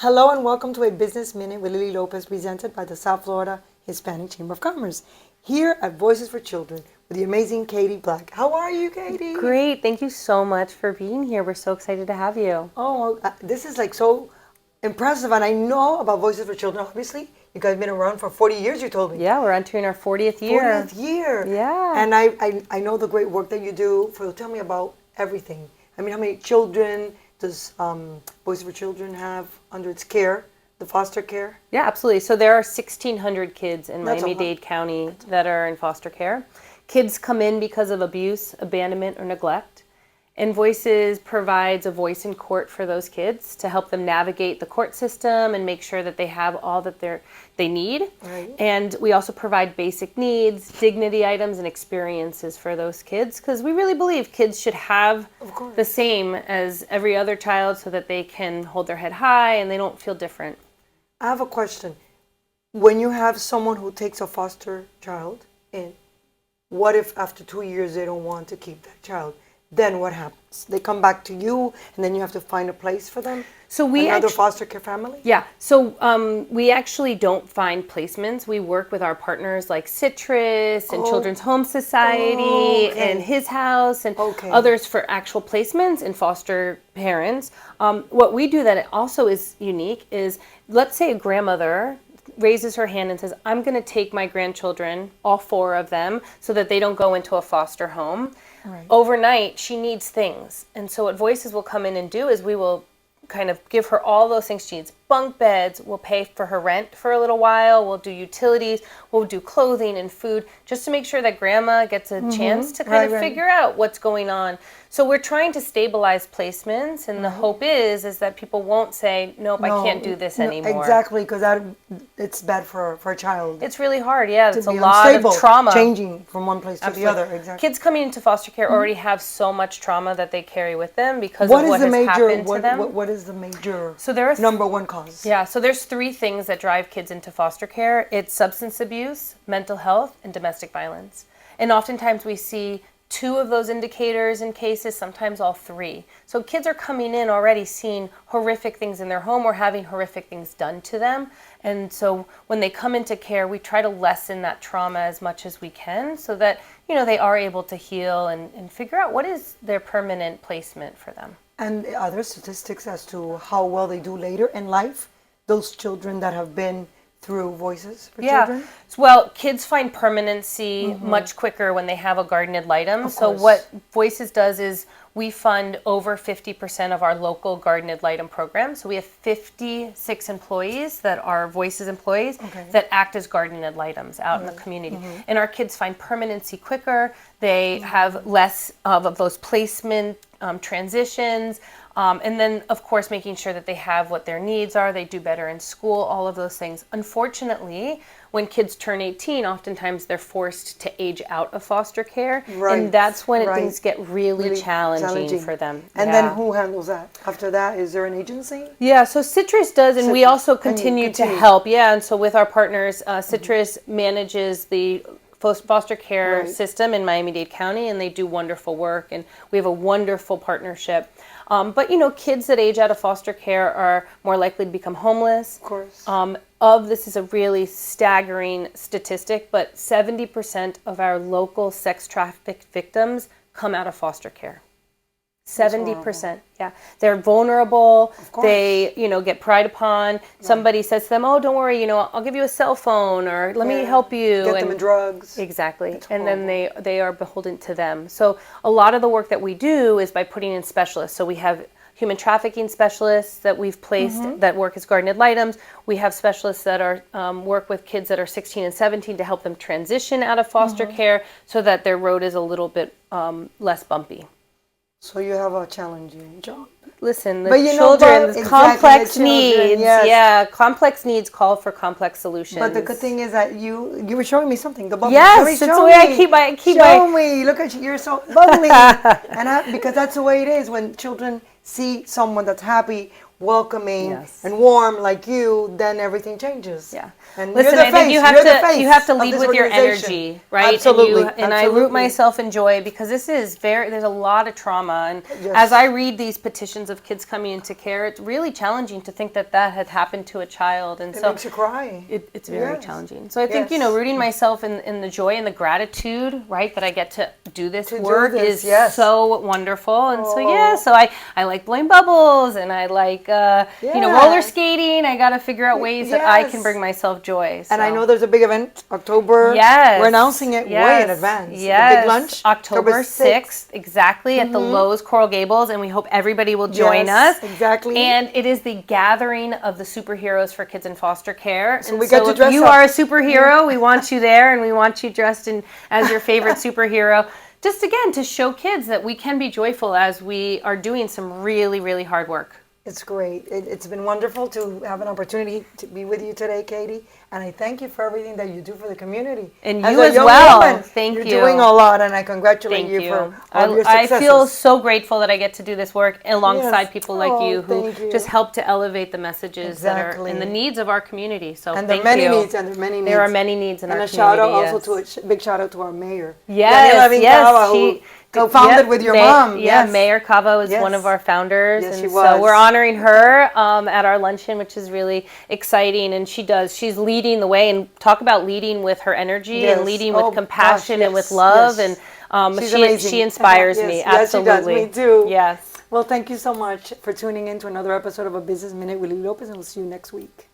Hello and welcome to a Business Minute with Lily Lopez presented by the South Florida Hispanic Chamber of Commerce. Here at Voices for Children with the amazing Kadie Black. How are you, Kadie? Great. Thank you so much for being here. We're so excited to have you. Oh, this is like so impressive. And I know about Voices for Children, obviously. You guys have been around for 40 years, you told me. Yeah, we're entering our 40th year. 40th year. Yeah. And I know the great work that you do. Tell me about everything. I mean, how many children does Voices for Children have under its care, the foster care? Yeah, absolutely. So there are 1,600 kids in That's a lot. Miami-Dade County that are in foster care. Kids come in because of abuse, abandonment, or neglect. And Voices provides a voice in court for those kids to help them navigate the court system and make sure that they have all that they need. Right. And we also provide basic needs, dignity items, and experiences for those kids because we really believe kids should have the same as every other child so that they can hold their head high and they don't feel different. I have a question. When you have someone who takes a foster child in, what if after 2 years they don't want to keep that child? Then what happens? They come back to you, and then you have to find a place for them? So we Another foster care family? Yeah. So we actually don't find placements. We work with our partners like Citrus and Children's Home Society and His House and others for actual placements and foster parents. What we do that also is unique is, let's say a grandmother raises her hand and says, I'm going to take my grandchildren, all 4 of them, so that they don't go into a foster home. Right. Overnight, she needs things. And so what Voices will come in and do is we will kind of give her all those things she needs. Bunk beds, we'll pay for her rent for a little while, we'll do utilities, we'll do clothing and food, just to make sure that grandma gets a chance to kind of figure out what's going on. So we're trying to stabilize placements, and the hope is that people won't say, nope, I can't do this anymore. Exactly, because it's bad for a child. It's really hard, yeah. It's a lot unstable, of trauma. Changing from one place to the other, exactly. Kids coming into foster care already have so much trauma that they carry with them because of what has happened to them. What is the major So number one cause? Yeah, so there's 3 things that drive kids into foster care. It's substance abuse, mental health, and domestic violence. And oftentimes we see 2 of those indicators in cases, sometimes all 3. So kids are coming in already seeing horrific things in their home or having horrific things done to them. And so when they come into care, we try to lessen that trauma as much as we can so that, they are able to heal and figure out what is their permanent placement for them. And are there statistics as to how well they do later in life? Those children that have been through Voices for Children? Well, kids find permanency much quicker when they have a guardian ad litem. So what Voices does is we fund over 50% of our local guardian ad litem program. So we have 56 employees that are Voices employees that act as guardian ad litems out in the community. And our kids find permanency quicker. They have less of those placement transitions. And then, of course, making sure that they have what their needs are, they do better in school, all of those things. Unfortunately, when kids turn 18, oftentimes they're forced to age out of foster care. Right. And that's when things get really challenging for them. And then who handles that? After that, is there an agency? Yeah, so Citrus does, and we also continue to help. Yeah, and so with our partners, Citrus manages the foster care system in Miami-Dade County, and they do wonderful work, and we have a wonderful partnership. But kids that age out of foster care are more likely to become homeless. Of course. This is a really staggering statistic, but 70% of our local sex traffic victims come out of foster care. 70%. Yeah. They're vulnerable. They, get pried upon. Somebody says to them, oh, don't worry, I'll give you a cell phone or let me help you. Get them in drugs. Exactly. And then they are beholden to them. So a lot of the work that we do is by putting in specialists. So we have human trafficking specialists that we've placed that work as guardian ad litems. We have specialists that are work with kids that are 16 and 17 to help them transition out of foster care so that their road is a little bit less bumpy. So you have a challenging job. Listen, the children, complex needs. Complex needs call for complex solutions. But the good thing is that you were showing me something. The bubble. Yes, that's the way I keep my. Show me. Look at you. You're so bubbly. Because that's the way it is when children see someone that's happy. welcoming Yes. and warm like you, then everything changes. Yeah. And Listen, you're the I think face. you have You're the to face lead of this with your organization. energy, right? Absolutely. And I root myself in joy because this is there's a lot of trauma. And Yes. as I read these petitions of kids coming into care, it's really challenging to think that that had happened to a child. And It so makes you cry. it's very Yes. challenging. So I think, Yes. rooting myself in the joy and the gratitude, right, that I get to do this To do work this, is yes. so wonderful. And Oh. so I like blowing bubbles and I like, roller skating. I got to figure out ways that I can Yes. bring myself joy. And I So. know there's a big event, October. Yes. We're announcing it way in advance. Yes. The big lunch. October 6th, exactly, at the Lowe's Coral Gables, and we hope everybody will join Yes, us. exactly. And it is the gathering of the superheroes for kids in foster care. So we get to dress if you up. are a superhero, we want you there, and we want you dressed as your favorite superhero. Just again, to show kids that we can be joyful as we are doing some really, really hard work. It's great. It's been wonderful to have an opportunity to be with you today, Kadie. And I thank you for everything that you do for the community. And As you a as young well. woman, Thank you. You're doing a lot, and I congratulate Thank you you. for all your I successes. feel so grateful that I get to do this work alongside Yes. people like you who thank you. just help to elevate the messages that are Exactly. in the needs of our community. So And there are thank many you. needs, and there are many needs. There are many needs in and our a shout out community. also to a big shout out to our mayor. Yes, Daniela yes, Vincava, who co-founded with your mom. Yeah, Yes. Mayor Cavo is Yes. one of our founders, Yes, and she so was. we're honoring her at our luncheon, which is really exciting. And she's leading the way, and talk about leading with her energy Yes. and leading Oh, with compassion gosh, and with yes, love. yes. And She's amazing. she inspires Yes, me. yes, Absolutely, she does. Me too. Yes. Well, thank you so much for tuning in to another episode of A Business Minute with Lopez, and we'll see you next week.